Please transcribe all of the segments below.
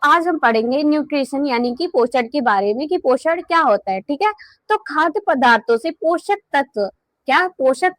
आज हम पढ़ेंगे न्यूट्रिशन यानी कि पोषण के बारे में कि पोषण क्या होता है। ठीक है, तो खाद्य पदार्थों से पोषक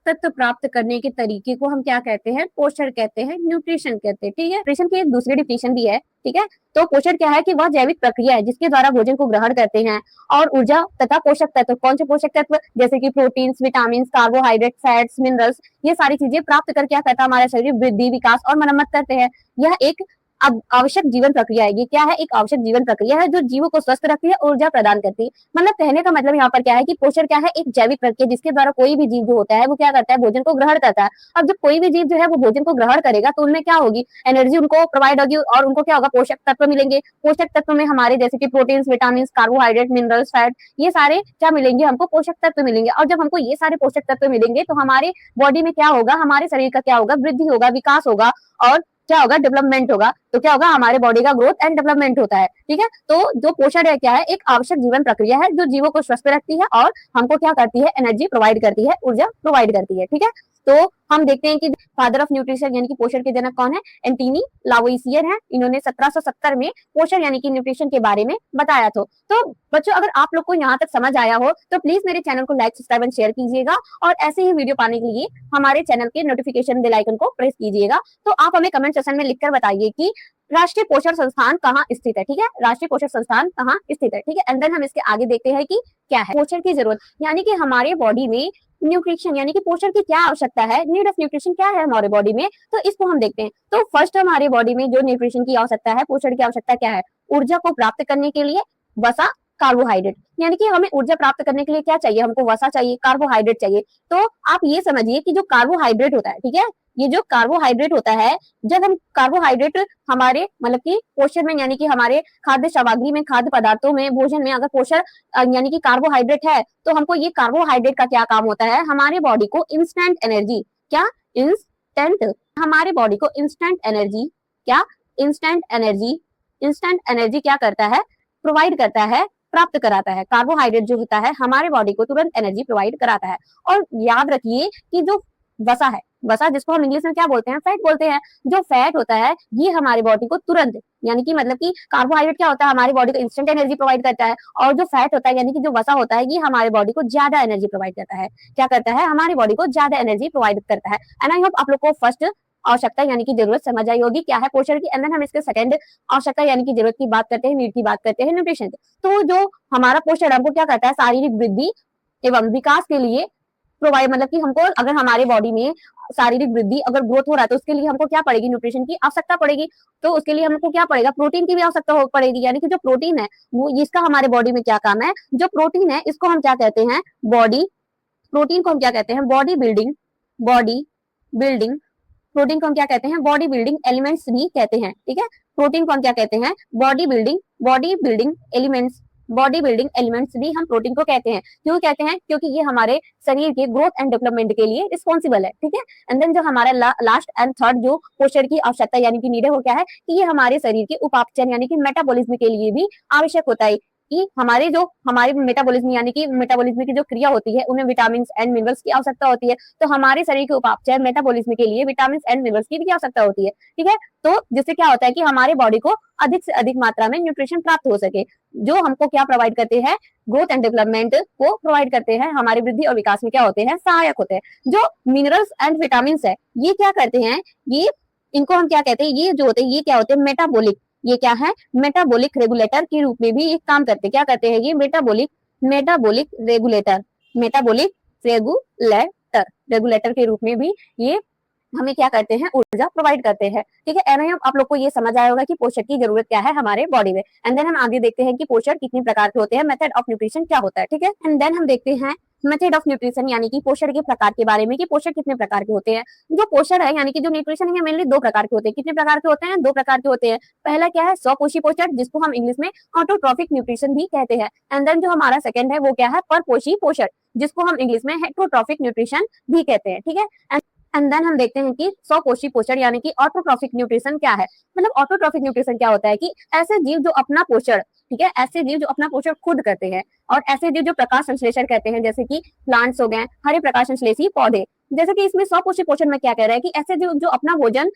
तत्व प्राप्त करने के तरीके को हम क्या कहते हैं, पोषण कहते हैं, न्यूट्रिशन कहते हैं। ठीक है, न्यूट्रिशन की एक दूसरी डिफिनेशन भी है। ठीक है, तो पोषण क्या है कि वह जैविक प्रक्रिया है जिसके द्वारा भोजन को ग्रहण करते हैं और ऊर्जा तथा पोषक तत्व, कौन से पोषक तत्व, जैसे कि protein, vitamin, carbohydrate, fats, minerals, ये सारी चीजें प्राप्त कर क्या करता है हमारा शरीर, वृद्धि, विकास और मरम्मत करते हैं। यह एक अब आवश्यक जीवन प्रक्रिया है। ये क्या है, एक आवश्यक जीवन प्रक्रिया है जो जीवों को स्वस्थ रखती है, ऊर्जा प्रदान करती है। मतलब कहने का मतलब यहाँ पर क्या है कि पोषण क्या है, एक जैविक प्रक्रिया जिसके द्वारा कोई भी जीव जो होता है वो क्या करता है, भोजन को ग्रहण करता है। अब जब कोई भी जीव जो है वो भोजन को ग्रहण करेगा तो उनमें क्या होगी, एनर्जी उनको प्रोवाइड होगी और उनको क्या होगा, पोषक तत्व मिलेंगे। पोषक तत्व में हमारे जैसे कि protein, vitamin, carbohydrate, minerals, fat, ये सारे क्या मिलेंगे, हमको पोषक तत्व मिलेंगे। और जब हमको ये सारे पोषक तत्व मिलेंगे तो हमारे बॉडी में क्या होगा, हमारे शरीर का क्या होगा, वृद्धि होगा, विकास होगा और क्या होगा, डेवलपमेंट होगा। तो क्या होगा, हमारे बॉडी का ग्रोथ एंड डेवलपमेंट होता है। ठीक है, तो जो पोषण है क्या है, एक आवश्यक जीवन प्रक्रिया है जो जीवों को स्वस्थ रखती है और हमको क्या करती है, एनर्जी प्रोवाइड करती है, ऊर्जा प्रोवाइड करती है। ठीक है, तो हम देखते हैं कि फादर ऑफ न्यूट्रिशन यानी कि पोषण के जनक कौन है, एंटोनी लावोइसियर है। इन्होंने 1770 में पोषण यानी कि न्यूट्रिशन के बारे में बताया था। तो बच्चों, अगर आप लोग को यहाँ तक समझ आया हो तो प्लीज मेरे चैनल को लाइक, सब्सक्राइब एंड शेयर कीजिएगा और ऐसे ही वीडियो पाने के लिए हमारे चैनल के नोटिफिकेशन बेल आइकन को प्रेस कीजिएगा। तो आप हमें कमेंट सेक्शन में लिखकर बताइए कि राष्ट्रीय पोषण संस्थान कहाँ स्थित है। ठीक है, राष्ट्रीय पोषण संस्थान कहाँ स्थित है। ठीक है, एंड देन हम इसके आगे देखते हैं कि क्या है पोषण की जरूरत, यानी कि हमारे बॉडी में न्यूट्रिशन यानी कि पोषण की क्या आवश्यकता है, नीड ऑफ न्यूट्रिशन क्या है हमारे बॉडी में, तो इसको हम देखते हैं। तो फर्स्ट हमारे बॉडी में जो न्यूट्रिशन की आवश्यकता है, पोषण की आवश्यकता क्या है, ऊर्जा को प्राप्त करने के लिए वसा, कार्बोहाइड्रेट, यानी कि हमें ऊर्जा प्राप्त करने के लिए क्या चाहिए, हमको वसा चाहिए, कार्बोहाइड्रेट चाहिए। तो आप ये समझिए कि जो कार्बोहाइड्रेट होता है, ठीक है, ये जो कार्बोहाइड्रेट होता है, जब हम कार्बोहाइड्रेट हमारे मतलब कि पोषण में यानी कि हमारे खाद्य सामग्री में, खाद्य पदार्थों में, भोजन में अगर पोषण यानी कि कार्बोहाइड्रेट है तो हमको ये कार्बोहाइड्रेट का क्या काम होता है, हमारे बॉडी को इंस्टेंट एनर्जी, क्या इंस्टेंट, हमारे बॉडी को इंस्टेंट एनर्जी, क्या इंस्टेंट एनर्जी क्या करता है, प्रोवाइड करता है, प्राप्त कराता है। कार्बोहाइड्रेट जो होता है हमारे बॉडी को तुरंत एनर्जी प्रोवाइड कराता है। और याद रखिए कि जो वसा है, वसा जिसको हम इंग्लिश में क्या बोलते हैं, फैट बोलते हैं, जो फैट होता है ये हमारे बॉडी को तुरंत यानी कि मतलब कि कार्बोहाइड्रेट क्या होता है, हमारी बॉडी को इंस्टेंट एनर्जी प्रोवाइड करता है और जो फैट होता है यानी कि जो वसा होता है ये हमारे बॉडी को ज्यादा एनर्जी प्रोवाइड करता है। क्या करता है, हमारी बॉडी को ज्यादा एनर्जी प्रोवाइड करता है। एंड आई होप आप लोग को फर्स्ट आवश्यकता यानी कि जरूरत समझ आई होगी क्या है पोषण की। एंड देन हम इसके सेकंड आवश्यकता यानी कि जरूरत की बात करते हैं, नीड की बात करते हैं, न्यूट्रिशन की। तो जो हमारा पोषण हमको क्या करता है, शारीरिक वृद्धि एवं विकास के लिए प्रोवाइड, मतलब कि हमको अगर हमारे बॉडी में शारीरिक वृद्धि अगर ग्रोथ हो रहा है तो उसके लिए हमको क्या पड़ेगी, न्यूट्रिशन की आवश्यकता पड़ेगी। तो उसके लिए हमको क्या पड़ेगा, प्रोटीन की भी आवश्यकता पड़ेगी। यानी कि जो प्रोटीन है वो इसका हमारे बॉडी में क्या काम है, जो प्रोटीन है इसको हम क्या कहते हैं, बॉडी, प्रोटीन को हम क्या कहते हैं, body building, body building, protein को हम क्या कहते हैं, बॉडी बिल्डिंग एलिमेंट्स भी कहते हैं। ठीक है, प्रोटीन को हम क्या कहते हैं, body building elements, body building elements भी हम प्रोटीन को कहते हैं। क्यों कहते हैं, क्योंकि ये हमारे शरीर के ग्रोथ एंड डेवलपमेंट के लिए रिस्पॉन्सिबल है। ठीक है, एंड देन जो हमारा लास्ट एंड थर्ड जो पोषण की आवश्यकता यानी कि नीड है वो क्या है कि ये हमारे शरीर के उपापचय यानी कि मेटाबॉलिज्म के लिए भी आवश्यक होता है कि हमारे मेटाबॉलिज्म यानी कि मेटाबॉलिज्म की जो क्रिया होती है उन्हें विटामिन एंड मिनरल्स की आवश्यकता होती है। तो हमारे शरीर के उपापचय मेटाबॉलिज्म के लिए विटामिन एंड मिनरल्स की भी आवश्यकता होती है। ठीक है, तो जिससे क्या होता है कि हमारे बॉडी को अधिक से अधिक मात्रा में न्यूट्रिशन प्राप्त हो सके, जो हमको क्या प्रोवाइड करते हैं, ग्रोथ एंड डेवलपमेंट को प्रोवाइड करते हैं, हमारी वृद्धि और विकास में क्या होते हैं, सहायक होते हैं। जो मिनरल्स एंड विटामिन है ये क्या करते हैं, ये इनको हम क्या कहते हैं, ये जो होते हैं ये क्या होते हैं, मेटाबॉलिक, ये क्या है, मेटाबॉलिक रेगुलेटर के रूप में भी ये काम करते हैं। क्या करते हैं ये, मेटाबॉलिक रेगुलेटर, मेटाबॉलिक रेगुलेटर के रूप में भी ये हमें क्या करते हैं, ऊर्जा प्रोवाइड करते हैं। ठीक है, एंड आप लोग को ये समझ आया होगा कि पोषण की जरूरत क्या है हमारे बॉडी में। एंड देन हम आगे देखते हैं कि पोषण कितने प्रकार के होते हैं, मेथड ऑफ न्यूट्रिशन क्या होता है। ठीक है, एंड देन हम देखते हैं मेथड ऑफ न्यूट्रिशन यानी कि पोषण के प्रकार के बारे में कि पोषण कितने प्रकार के होते हैं। जो पोषण है यानी कि जो न्यूट्रिशन है मेनली दो प्रकार के होते हैं। कितने प्रकार के होते हैं, दो प्रकार के होते हैं। पहला क्या है, स्वपोषी पोषण जिसको हम इंग्लिश में ऑटोट्रॉफिक न्यूट्रिशन भी कहते हैं। एंड देन जो हमारा सेकंड है वो क्या है, परपोषी पोषण जिसको हम इंग्लिश में हेटरोट्रॉफिक न्यूट्रिशन भी कहते हैं। ठीक है, एंड देन हम देखते हैं कि स्वपोषी पोषण यानी कि ऑटोट्रॉफिक न्यूट्रिशन क्या है। मतलब ऑटोट्रॉफिक न्यूट्रिशन क्या होता है कि ऐसे जीव जो अपना पोषण, ठीक है, ऐसे जीव जो अपना पोषण खुद करते हैं और ऐसे जीव जो प्रकाश संश्लेषण करते हैं, जैसे कि प्लांट्स हो गए, हरे प्रकाश संश्लेषी पौधे। जैसे कि इसमें स्वपोषी पोषण में क्या कह रहा है कि ऐसे जीव जो अपना भोजन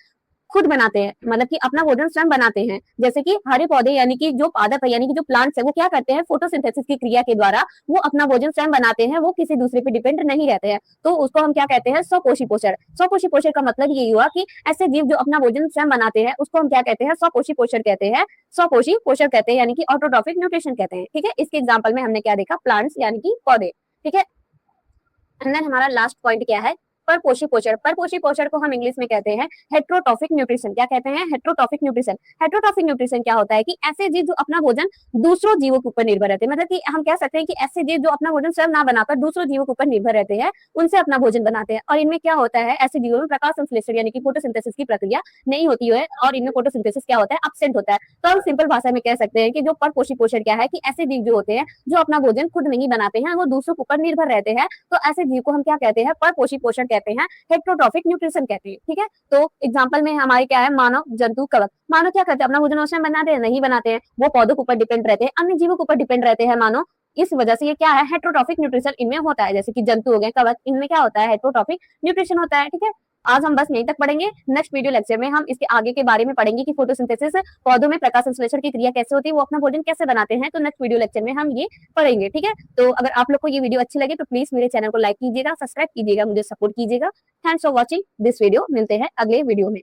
खुद बनाते हैं, मतलब कि अपना भोजन स्वयं बनाते हैं। जैसे कि हरे पौधे यानी कि जो पादप है यानी कि जो प्लांट्स है वो क्या करते हैं, फोटोसिंथेसिस की क्रिया के द्वारा वो अपना भोजन स्वयं बनाते हैं, वो किसी दूसरे पे डिपेंड नहीं रहते हैं। तो उसको हम क्या कहते हैं, स्वपोषी पोषण। स्वपोषी पोषण का मतलब यही हुआ कि ऐसे जीव जो अपना भोजन स्वयं बनाते हैं उसको हम क्या कहते हैं, स्वपोषी पोषण कहते हैं। स्वपोषी पोषण कहते हैं यानी कि ऑटोट्रॉफिक न्यूट्रिशन कहते हैं। ठीक है, इसके एग्जाम्पल में हमने क्या देखा, प्लांट्स यानी कि पौधे। ठीक है, एंड देन हमारा लास्ट पॉइंट क्या है, परपोषी पोषण। परपोषी पोषण को हम इंग्लिश में कहते हैं हेट्रोटॉफिक न्यूट्रिशन। क्या कहते हैं, हेट्रोटॉफिक न्यूट्रिशन। हेट्रोटॉफिक न्यूट्रिशन क्या होता है कि ऐसे जीव जो अपना भोजन दूसरों जीवों के ऊपर निर्भर रहते हैं, मतलब कि हम कह सकते हैं कि ऐसे जीव जो अपना भोजन स्वयं ना बनाकर दूसरों जीवों के ऊपर निर्भर रहते हैं, उनसे अपना भोजन बनाते हैं। और इनमें क्या होता है, ऐसे जीवों में प्रकाश संश्लेषण यानी कि फोटोसिंथेसिस की प्रक्रिया नहीं होती है, और इनमें फोटोसिंथेसिस क्या होता है, एब्सेंट होता है। तो हम सिंपल भाषा में कह सकते हैं कि जो परपोषी पोषण क्या है कि ऐसे जीव जो होते हैं जो अपना भोजन खुद नहीं बनाते हैं, वो दूसरों के ऊपर निर्भर रहते हैं, तो ऐसे जीव को हम क्या कहते हैं, परपोषी पोषण कहते हैं, हेट्रोट्रॉफिक न्यूट्रिशन कहते हैं। ठीक है, तो एग्जांपल में हमारे क्या है, मानव, जंतु, कवक। मानव क्या करते हैं, अपना भोजन स्वयं बनाते हैं, नहीं बनाते हैं, वो पौधों के ऊपर डिपेंड रहते हैं, अन्य जीवों के ऊपर डिपेंड रहते हैं मानव। इस वजह से ये क्या है, हेट्रोट्रॉफिक न्यूट्रिशन इनमें होता है। जैसे कि जंतु हो गए, कवक, इनमें क्या होता है, हेट्रोट्रॉफिक न्यूट्रिशन होता है। ठीक है, आज हम बस यहीं तक पढ़ेंगे। नेक्स्ट वीडियो लेक्चर में हम इसके आगे के बारे में पढ़ेंगे कि फोटोसिंथेसिस, पौधों में प्रकाश संश्लेषण की क्रिया कैसे होती है, वो अपना भोजन कैसे बनाते हैं। तो नेक्स्ट वीडियो लेक्चर में हम ये पढ़ेंगे। ठीक है, तो अगर आप लोग को ये वीडियो अच्छी लगे तो प्लीज मेरे चैनल को लाइक कीजिएगा, सब्सक्राइब कीजिएगा, मुझे सपोर्ट कीजिएगा। Thanks for watching this video. मिलते हैं अगले वीडियो में।